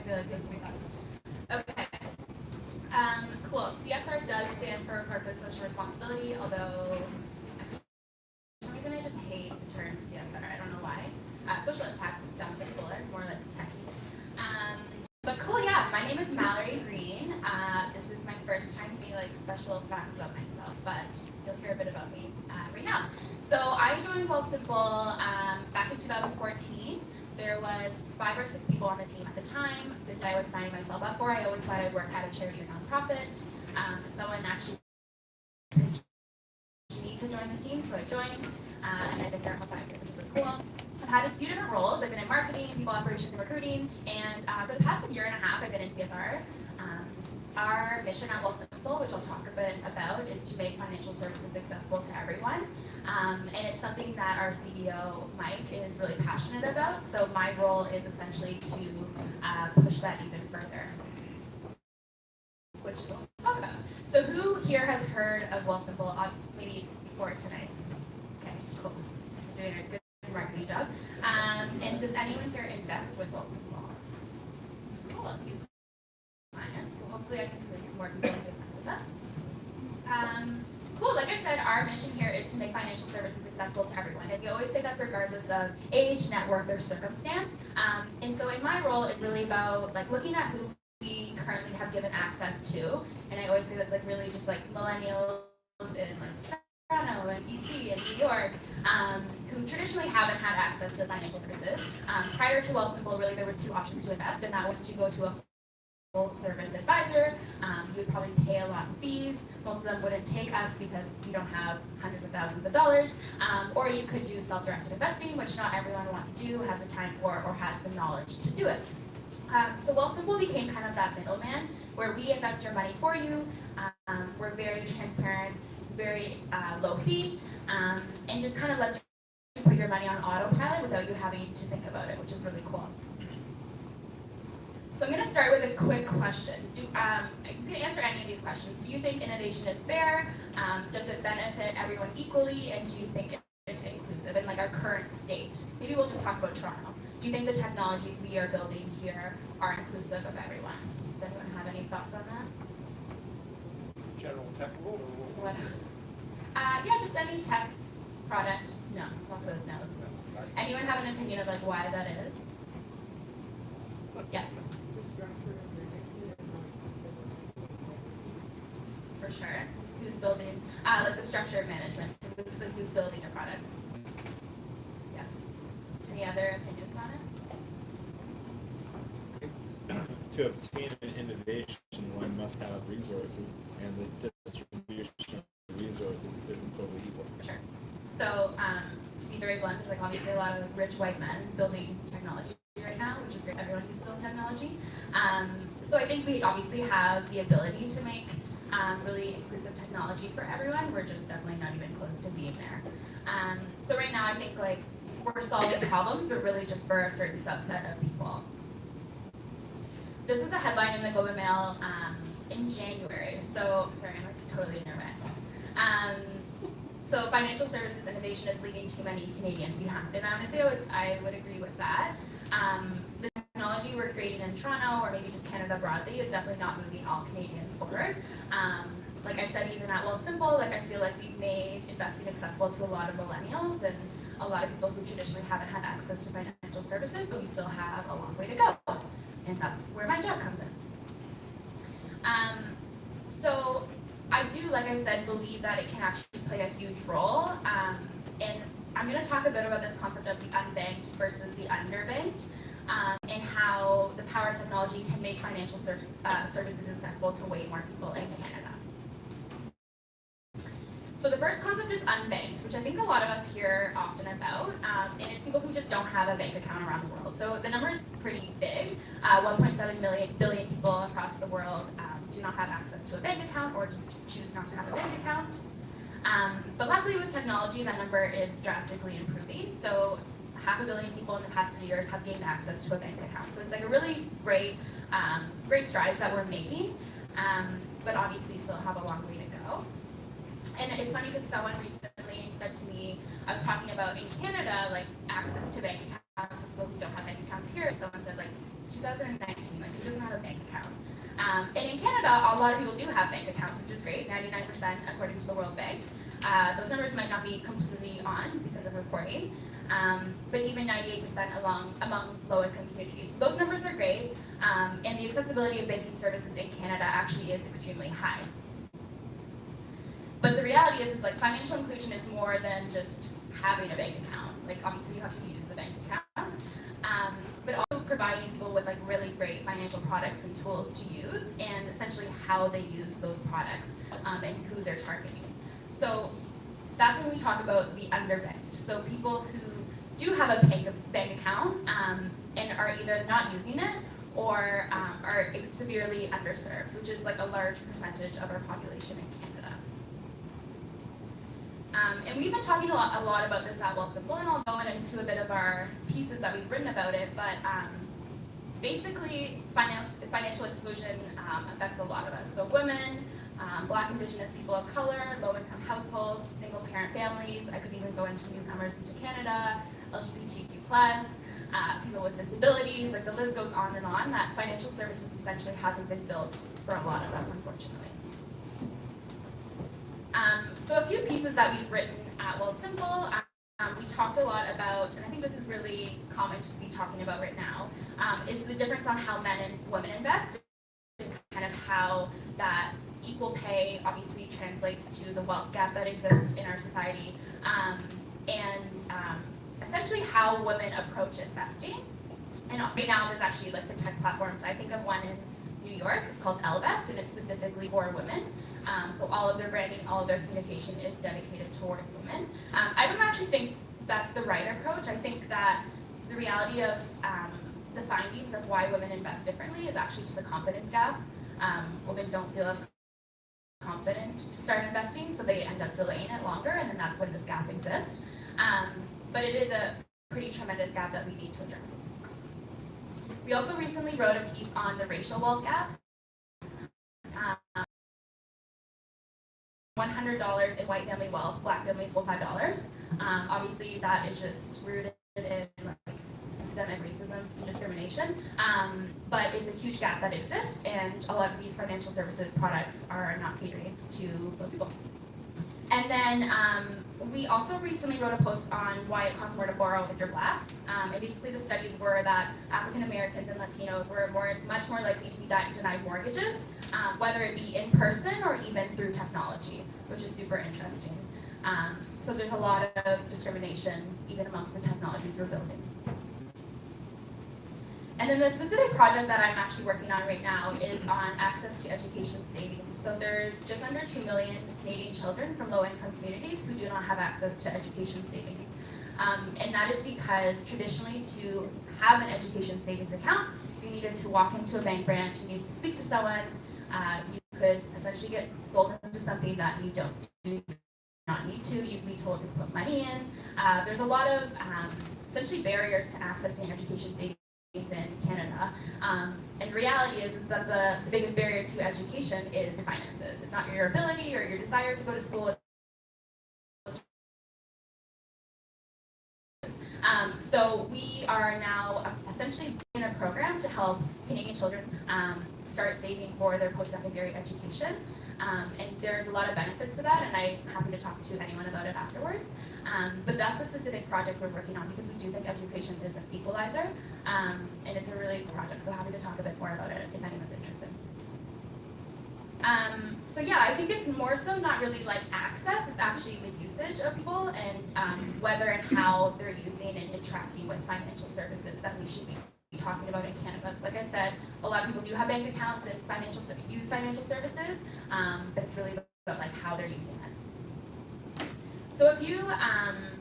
feel like this makes sense. Okay. Cool. CSR does stand for corporate social responsibility, although for some reason I just hate the term CSR. I don't know why. Social impact sounds a bit cooler, more like techy. But cool, yeah. My name is Mallory Greene. This is my first time being like special facts about myself, but you'll hear a bit about me right now. So I joined Wealthsimple back in 2014. There was 5 or 6 people on the team at the time that I was signing myself up for. I always thought I'd work at a charity or nonprofit. But someone actually me to join the team, so I joined, and I've been there almost 5 years, which is really cool. I've had a few different roles. I've been in marketing, people operations, and recruiting, and for the past year and a half, I've been in CSR. Our mission at Wealthsimple, which I'll talk a bit about, is to make financial services accessible to everyone. And it's something that our CEO, Mike, is really passionate about. So my role is essentially to push that even further, which we'll talk about. So who here has heard of Wealthsimple maybe before tonight? Okay, cool. You're doing a good marketing job. And does anyone here invest with Wealthsimple? Cool, let's see. So hopefully I can convince more people to invest with us. Cool, like I said, our mission here is to make financial services accessible to everyone. And we always say that regardless of age, net worth, or circumstance. And so in my role, it's really about like looking at who we currently have given access to. And I always say that's like really just like millennials in like Toronto and BC and New York, who traditionally haven't had access to financial services. Prior to Wealthsimple, really there was 2 options to invest, and that was to go to a service advisor. You would probably pay a lot in fees. Most of them wouldn't take us because we don't have hundreds of thousands of dollars. Or you could do self-directed investing, which not everyone wants to do, has the time for, or has the knowledge to do it. So Wealthsimple became kind of that middleman where we invest your money for you. We're very transparent. It's very low fee, and just kind of lets you put your money on autopilot without you having to think about it, which is really cool. So I'm going to start with a quick question. You can answer any of these questions. Do you think innovation is fair? Does it benefit everyone equally? And do you think it's inclusive in like our current state? Maybe we'll just talk about Toronto. Do you think the technologies we are building here are inclusive of everyone? Does anyone have any thoughts on that? General technical or what? Yeah, just any tech product. No, lots of no's. Anyone have an opinion of like why that is? Yeah. For sure. Who's building, like the structure of management, so who's building your products? Yeah. Any other opinions on it? To obtain an innovation, one must have resources, and the distribution of resources isn't totally equal. For sure. So, to be very blunt, there's like obviously a lot of rich white men building technology right now, which is great. Everyone needs to build technology. So I think we obviously have the ability to make really inclusive technology for everyone. We're just definitely not even close to being there. So right now I think like we're solving problems, but really just for a certain subset of people. This is a headline in the Globe and Mail in January. So, sorry, I'm like totally nervous. So financial services innovation is leaving too many Canadians behind. And honestly, I would agree with that. The technology we're creating in Toronto, or maybe just Canada broadly, is definitely not moving all Canadians forward. Like I said, even at Wealthsimple, like I feel like we've made investing accessible to a lot of millennials and a lot of people who traditionally haven't had access to financial services, but we still have a long way to go. And that's where my job comes in. So I do, like I said, believe that it can actually play a huge role. And I'm going to talk a bit about this concept of the unbanked versus the underbanked, and how the power of technology can make financial services accessible to way more people in Canada. So the first concept is unbanked, which I think a lot of us hear often about, and it's people who just don't have a bank account around the world. So the number is pretty big. 1.7 billion people across the world do not have access to a bank account or just choose not to have a bank account. But luckily with technology, that number is drastically improving. So 500 million people in the past 3 years have gained access to a bank account. So it's like a really great strides that we're making, but obviously still have a long way to go. And it's funny because someone recently said to me, I was talking about in Canada, like access to bank some people who don't have bank accounts here. And someone said, like, it's 2019, like, who doesn't have a bank account? And in Canada, a lot of people do have bank accounts, which is great, 99% according to the World Bank. Those numbers might not be completely on because of reporting, but even 98% among low-income communities. So those numbers are great, and the accessibility of banking services in Canada actually is extremely high. But the reality is like financial inclusion is more than just having a bank account. Like obviously you have to use the bank account, but also providing people with like really great financial products and tools to use, and essentially how they use those products and who they're targeting. So that's when we talk about the underbanked. So people who do have a bank account and are either not using it or are severely underserved, which is like a large percentage of our population in Canada. And we've been talking a lot about this at Wealthsimple, and I'll go into a bit of our pieces that we've written about it, but basically financial exclusion affects a lot of us. So women, Black, Indigenous people of color, low-income households, single-parent families. I could even go into newcomers into Canada, LGBTQ+, people with disabilities, like the list goes on and on. That financial services essentially hasn't been built for a lot of us, unfortunately. So a few pieces that we've written at Wealthsimple, we talked a lot about, and I think this is really common to be talking about right now, is the difference on how men and women invest, and kind of how that equal pay obviously translates to the wealth gap that exists in our society, and essentially how women approach investing. And right now there's actually like the tech platforms. I think of one in New York, it's called Elvest, and it's specifically for women. So all of their branding, all of their communication is dedicated towards women. I don't actually think that's the right approach. I think that the reality of the findings of why women invest differently is actually just a confidence gap. Women don't feel as confident to start investing, so they end up delaying it longer, and then that's when this gap exists. But it is a pretty tremendous gap that we need to address. We also recently wrote a piece on the racial wealth gap. $100 in white family wealth, Black families will $5. Obviously, that is just rooted in like systemic racism and discrimination, but it's a huge gap that exists, and a lot of these financial services products are not catering to those people. And then we also recently wrote a post on why it costs more to borrow if you're Black. And basically the studies were that African Americans and Latinos were much more likely to be denied mortgages, whether it be in person or even through technology, which is super interesting. So there's a lot of discrimination even amongst the technologies we're building. And then the specific project that I'm actually working on right now is on access to education savings. So there's just under 2 million Canadian children from low-income communities who do not have access to education savings. And that is because traditionally to have an education savings account, you needed to walk into a bank branch, you needed to speak to someone, you could essentially get sold into something that you do not need to, you'd be told to put money in. There's a lot of essentially barriers to accessing education savings in Canada, and the reality is that the biggest barrier to education is finances. It's not your ability or your desire to go to school. So we are now essentially in a program to help Canadian children start saving for their post-secondary education. And there's a lot of benefits to that, and I'm happy to talk to anyone about it afterwards. But that's a specific project we're working on because we do think education is an equalizer, and it's a really good project, so happy to talk a bit more about it if anyone's interested. So yeah, I think it's more so not really like access, it's actually the usage of people and whether and how they're using and interacting with financial services that we should be talking about in Canada. Like I said, a lot of people do have bank accounts and use financial services, but it's really about like how they're using it. So a few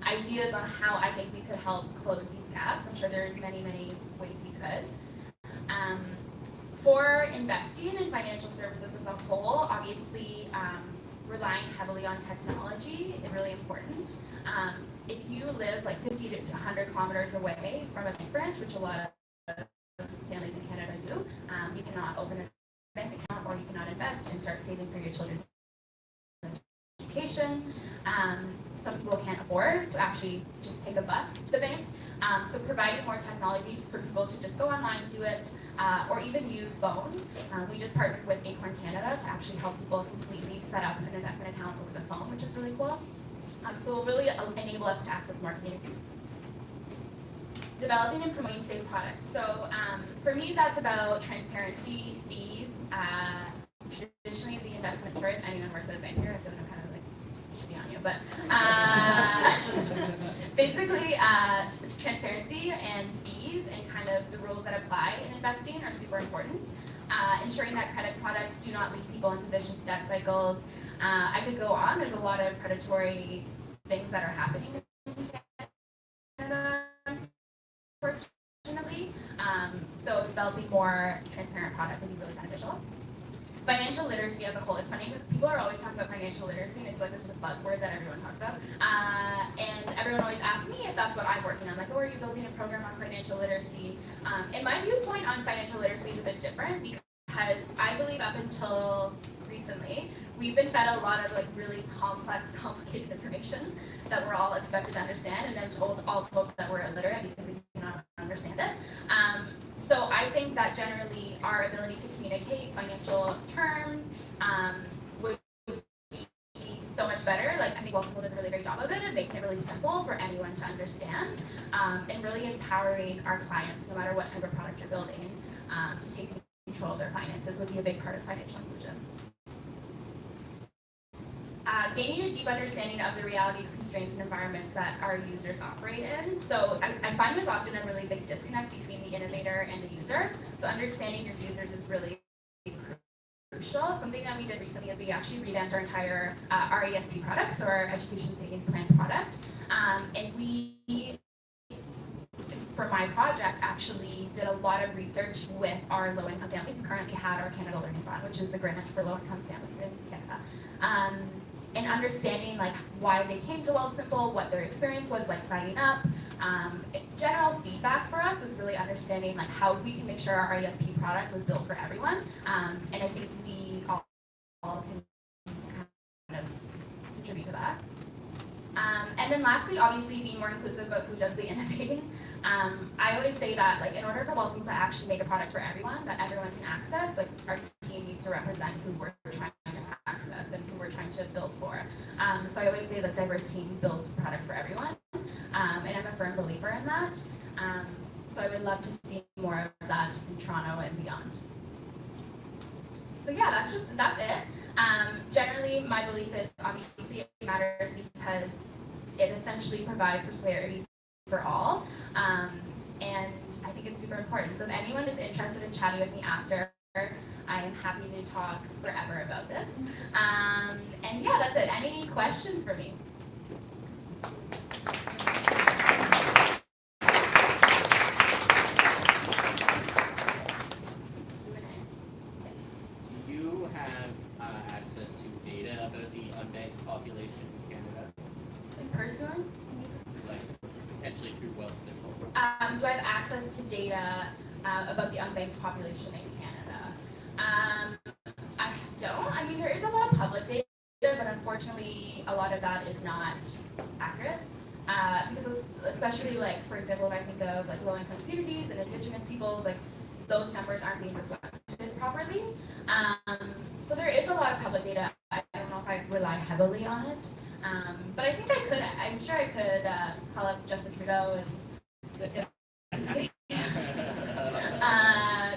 ideas on how I think we could help close these gaps. I'm sure there's many, many ways we could. For investing in financial services as a whole, obviously relying heavily on technology is really important. If you live like 50 to 100 kilometers away from a bank branch, which a lot of families in Canada do, you cannot open a bank account or you cannot invest and start saving for your children's education. Some people can't afford to actually just take a bus to the bank, So providing more technologies for people to just go online, do it, or even use phone. We just partnered with Acorn Canada to actually help people completely set up an investment account over the phone, which is really cool. So it will really enable us to access more communities. Developing and promoting safe products. So for me, that's about transparency, fees. Traditionally, the investment story, if anyone works at a bank here, I feel like I'm kind of like, should be on you, but basically, transparency and fees and kind of the rules that apply in investing are super important. Ensuring that credit products do not lead people into vicious debt cycles. I could go on. There's a lot of predatory things that are happening in Canada, unfortunately. So developing more transparent products would be really beneficial. Financial literacy as a whole. It's funny because people are always talking about financial literacy, and it's like this sort of buzzword that everyone talks about. And everyone always asks me if that's what I'm working on. Like, oh, are you building a program on financial literacy? And my viewpoint on financial literacy is a bit different because I believe up until recently, we've been fed a lot of like really complex, complicated information that we're all expected to understand, and then all told that we're illiterate because we cannot understand it. So I think that generally our ability to communicate financial terms would be so much better. Like I think Wealth Simple does a really great job of it and making it really simple for anyone to understand, and really empowering our clients, no matter what type of product you're building, to take control of their finances would be a big part of financial inclusion. Gaining a deep understanding of the realities, constraints, and environments that our users operate in. So I find there's often a really big disconnect between the innovator and the user. So understanding your users is really crucial. Something that we did recently is we actually revamped our entire RESP product, so our Education Savings Plan product. And we, for my project, actually did a lot of research with our low-income families. We currently had our Canada Learning Fund, which is the grant for low-income families in Canada. And understanding like why they came to Wealth Simple, what their experience was like signing up. General feedback for us was really understanding like how we can make sure our RESP product was built for everyone. And I think we all can kind of contribute to that. And then lastly, obviously being more inclusive about who does the innovating. I always say that like in order for Wealth Simple to actually make a product for everyone that everyone can access, like our team needs to represent who we're trying to access and who we're trying to build for. So I always say that diverse team builds a product for everyone, and I'm a firm believer in that. So I would love to see more of that in Toronto and beyond. So yeah, that's it. Generally, my belief is obviously it matters because it essentially provides prosperity for all, and I think it's super important. So if anyone is interested in chatting with me after, I am happy to talk forever about this. And yeah, that's it. Any questions for me? Do you have access to data about the unbanked population in Canada? Like personally? Like potentially through Wealth Simple? Do I have access to data about the unbanked population in Canada? I don't. I mean, there is a lot of public data, but unfortunately, a lot of that is not accurate. Because especially like, for example, if I think of like low-income communities and Indigenous peoples, like those numbers aren't being reflected properly. So there is a lot of public data. I don't know if I rely heavily on it, but I think I could. I'm sure I could call up Justin Trudeau and.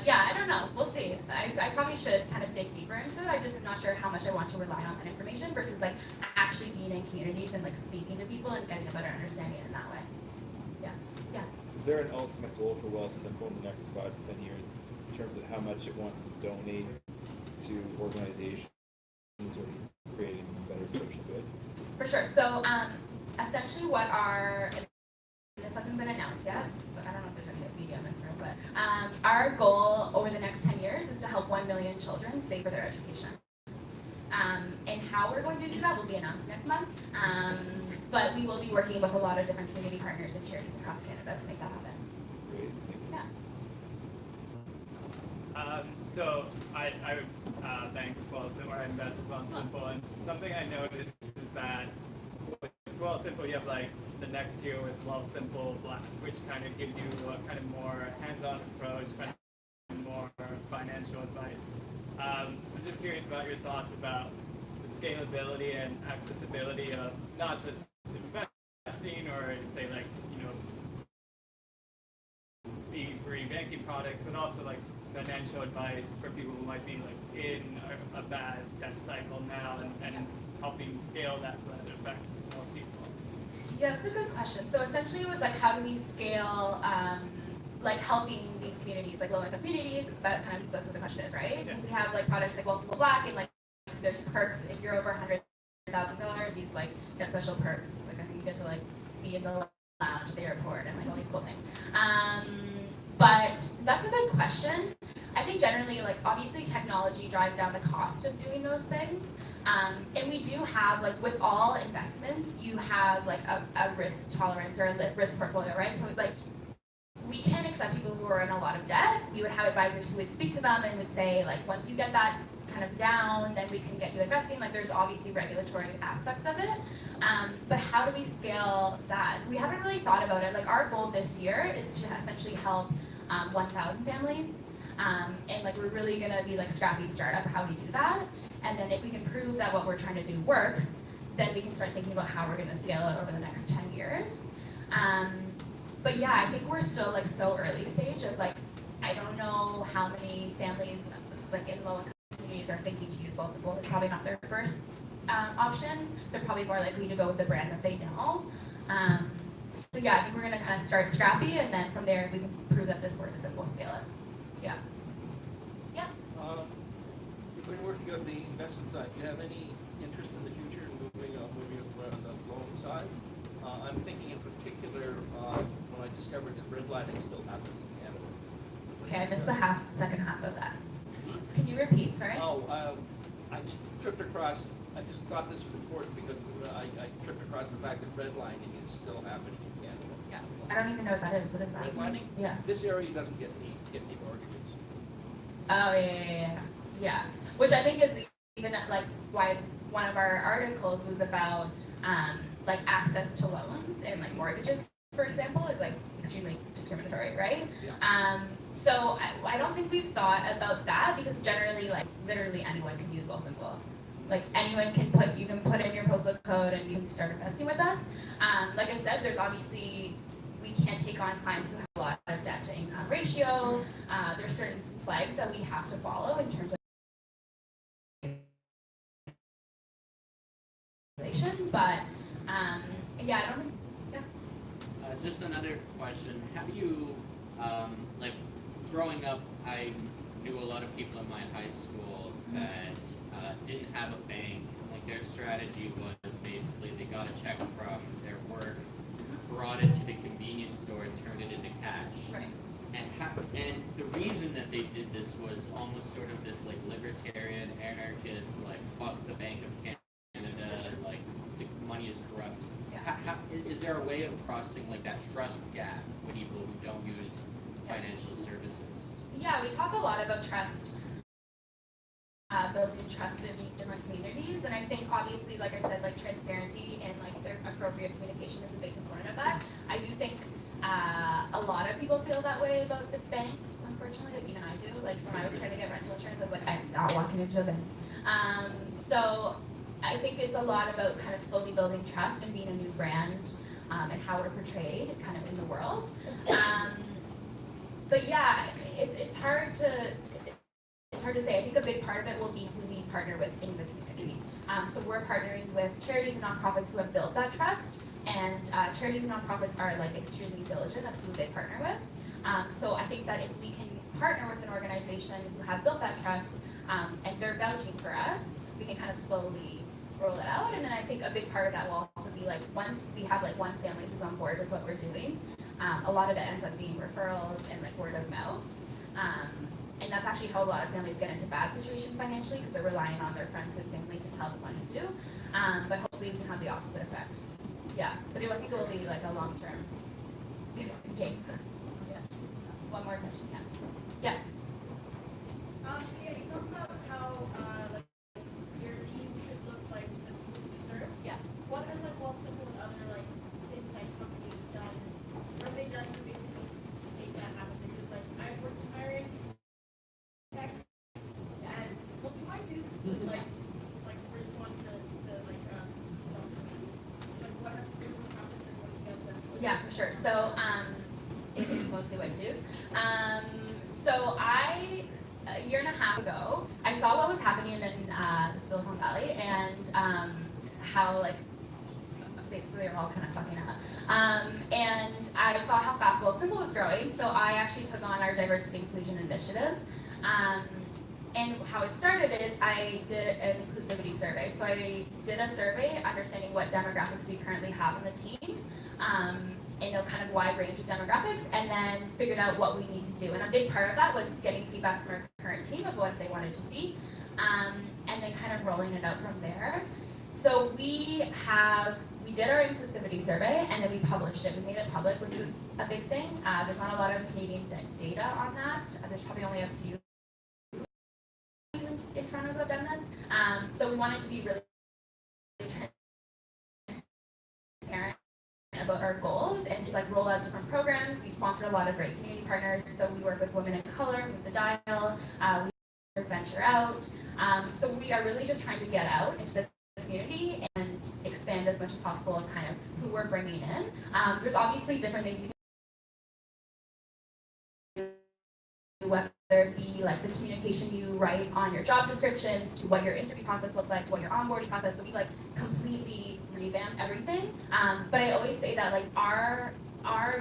Yeah, I don't know. We'll see. I probably should kind of dig deeper into it. I'm just not sure how much I want to rely on that information versus like actually being in communities and like speaking to people and getting a better understanding in that way. Yeah. Is there an ultimate goal for Wealth Simple in the next 5 to 10 years in terms of how much it wants to donate to organizations or creating better social good? For sure. So essentially what this hasn't been announced yet, so I don't know if there's any media in this room, but our goal over the next 10 years is to help 1 million children save for their education. And how we're going to do that will be announced next month. But we will be working with a lot of different community partners and charities across Canada to make that happen. Great, thank you. Yeah. So I bank with Wealth Simple, or I invest with Wealth Simple, and something I noticed is that with Wealthsimple, you have like the next tier with Wealthsimple Black, which kind of gives you a kind of more hands-on approach, kind of more financial advice. I'm just curious about your thoughts about the scalability and accessibility of not just investing or say like, you know, free banking products, but also like financial advice for people who might be like in a bad debt cycle now and helping scale that so that it affects more people. Yeah, that's a good question. So essentially it was like, how do we scale, like helping these communities, like low-income communities? That's what the question is, right? Because we have like products like Wealthsimple Black, and like there's perks. If you're over $100,000, you like get special perks. Like I think you get to like be in the lounge at the airport and like all these cool things. But that's a good question. I think generally, like obviously technology drives down the cost of doing those things. And we do have, like with all investments, you have like a risk tolerance or a risk portfolio, right? So like we can't accept people who are in a lot of debt. We would have advisors who would speak to them and would say like, once you get that kind of down, then we can get you investing. Like there's obviously regulatory aspects of it. But how do we scale that? We haven't really thought about it. Like our goal this year is to essentially help 1,000 families. And like we're really gonna be like scrappy startup how we do that. And then if we can prove that what we're trying to do works, then we can start thinking about how we're gonna scale it over the next 10 years. But yeah, I think we're still like so early stage of like, I don't know how many families like in low income communities are thinking to use Wealthsimple. It's probably not their first option. They're probably more likely to go with the brand that they know. So yeah, I think we're gonna kind of start scrappy, and then from there, if we can prove that this works, then we'll scale it. Yeah. Yeah. You've been working on the investment side. Do you have any interest in the future in moving on the loan side? I'm thinking in particular when I discovered that redlining still happens in Canada. Okay, I missed the second half of that. Can you repeat? Sorry. Oh, I just tripped across. I just thought this was important because I tripped across the fact that redlining is still happening in Canada. Yeah. I don't even know what that is. What is that? Redlining? Yeah. This area doesn't get any mortgages. Oh yeah. Which I think is even like why one of our articles was about like access to loans and like mortgages, for example, is like extremely discriminatory, right? Yeah. So I don't think we've thought about that because generally like literally anyone can use Wealthsimple. Like anyone can you can put in your postal code and you can start investing with us. Like I said, there's obviously, we can't take on clients who have a lot of debt to income ratio. There's certain flags that we have to follow in terms of regulation, but yeah, I don't think, yeah. Just another question. Have you, like, growing up, I knew a lot of people in my high school that didn't have a bank. Like, their strategy was basically they got a check from their work, brought it to the convenience store, and turned it into cash. Right. And the reason that they did this was almost sort of this, like, libertarian, anarchist, like, fuck the Bank of Canada, like, money is corrupt. Yeah. Is there a way of crossing like that trust gap with people who don't use financial services? Yeah, we talk a lot about trust, building trust in different communities, and I think obviously, like I said, like transparency and like their appropriate communication is a big component of that. I do think a lot of people feel that way about the banks, unfortunately, like I do. Like when I was trying to get rental insurance, I was like, I'm not walking into a bank. So I think it's a lot about kind of slowly building trust and being a new brand and how we're portrayed kind of in the world. But yeah, it's hard to say. I think a big part of it will be who we partner with in the community. So we're partnering with charities and nonprofits who have built that trust, and charities and nonprofits are like extremely diligent of who they partner with. So I think that if we can partner with an organization who has built that trust and they're vouching for us, we can kind of slowly roll it out. And then I think a big part of that will also be like once we have like one family who's on board with what we're doing, a lot of it ends up being referrals and like word of mouth. And that's actually how a lot of families get into bad situations financially because they're relying on their friends and family to tell them what to do. But hopefully we can have the opposite effect. Yeah, but I think it will be like a long-term game. Yeah. One more question, yeah. So yeah, you talked about how like your team should look like the people you serve. Yeah. What has like Wealthsimple and other like respond to jobs and like what what's happened and what you guys done? Yeah, for sure. So, it is mostly white dudes. So a year and a half ago, I saw what was happening in the Silicon Valley and how like basically they're all kind of fucking up. And I saw how fast Well Simple was growing, so I actually took on our diversity inclusion initiatives. And how it started is I did an inclusivity survey. So I did a survey understanding what demographics we currently have in the team, in a kind of wide range of demographics, and then figured out what we need to do. And a big part of that was getting feedback from our current team of what they wanted to see, and then kind of rolling it out from there. So we did our inclusivity survey, and then we published it. We made it public, which was a big thing. There's not a lot of Canadian data on that. There's probably only a few in Toronto who have done this. So we wanted to be really transparent about our goals and just like roll out different programs. We sponsor a lot of great community partners. So we work with Women in Color, with the Dial, we venture out. So we are really just trying to get out into the community and expand as much as possible of kind of who we're bringing in. There's obviously different things you can do, whether it be like the communication you write on your job descriptions, to what your interview process looks like, to what your onboarding process. So we like completely revamped everything. But I always say that like our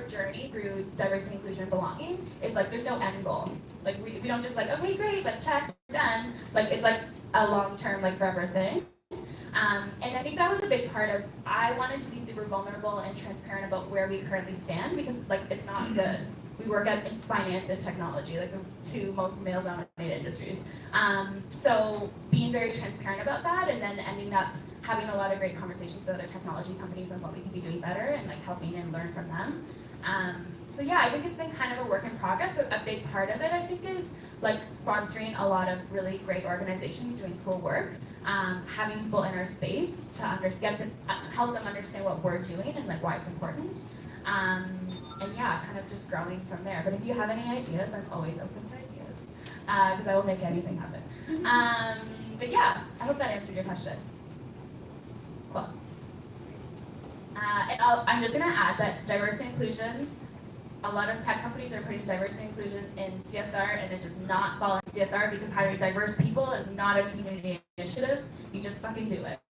journey through diversity, inclusion, and belonging is like there's no end goal. Like we don't just like, okay, great, like check, done. Like it's like a long-term, like forever thing. And I think that was a big part of, I wanted to be super vulnerable and transparent about where we currently stand, because like it's not good. We work in finance and technology, like the two most male-dominated industries. So being very transparent about that, and then ending up having a lot of great conversations with other technology companies on what we could be doing better, and like helping and learn from them. So yeah, I think it's been kind of a work in progress, but a big part of it, I think, is like sponsoring a lot of really great organizations doing cool work, having people in our space to help them understand what we're doing and like why it's important. And yeah, kind of just growing from there. But if you have any ideas, I'm always open to ideas, because I will make anything happen. But yeah, I hope that answered your question. Cool. And I'm just going to add that diversity and inclusion, a lot of tech companies are putting diversity and inclusion in CSR, and it does not fall in CSR, because hiring diverse people is not a community initiative. You just fucking do it.